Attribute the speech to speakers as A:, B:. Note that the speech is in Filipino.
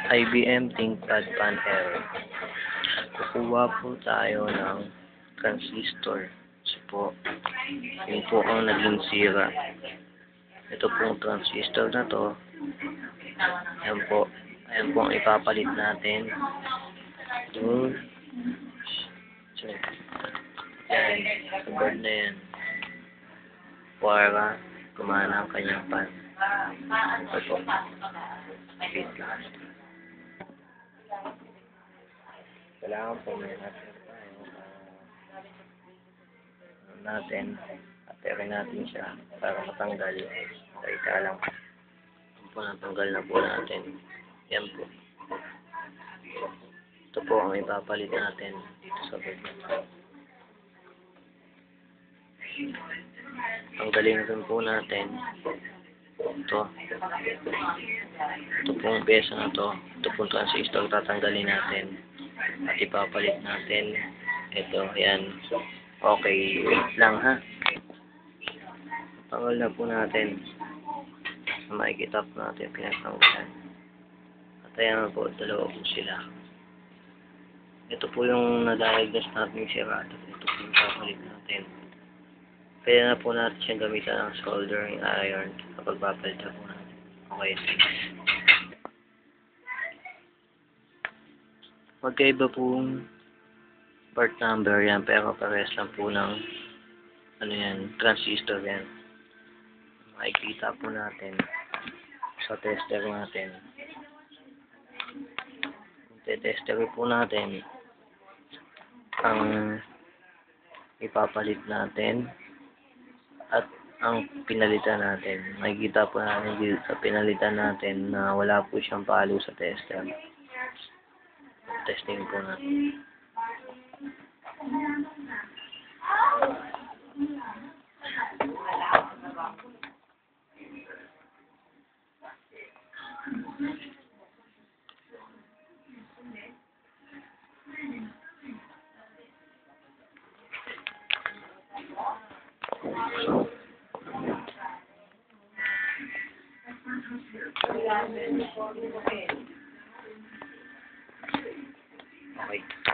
A: IBM ThinkPad Pan-L. Kukuha po tayo ng transistor. So po, yun po ang naging sira. Ito pong transistor na to. Ayan po. Ayan po ang ipapalit natin. Doon. So, yan. Sa board na yan. Para kumana ang kanyang pan. Ito po. Wait lang. Kailangan po may natin tayo natin aterin natin siya para matanggal. Teka lang po, natanggal na po natin. Yan po. Ito po ang ipapalit natin dito sa board. Tanggalin rin po natin ito. Ito pong pesa na to. Ito pong transistor tatanggalin natin at ipapalit natin. Ito, yan. Okay, wait lang ha. Tanggal na po natin. Makikita po natin pinagtanggalan. At ayan po, dalawa po sila. Ito po yung na-diagnose natin sira. Ito po yung papalit natin. Pwede na po natin siyang gamitan ng soldering iron kapag papalit na po natin. Okay. Magkaiba pong part number yan, pero parehas lang po ng ano yan, transistor yan. Makikita po natin sa tester natin. Kung tester po natin ang ipapalit natin at ang pinalitan natin. Makikita po natin dito sa pinalitan natin na wala po siyang palo sa tester. Testing po natin. Okay.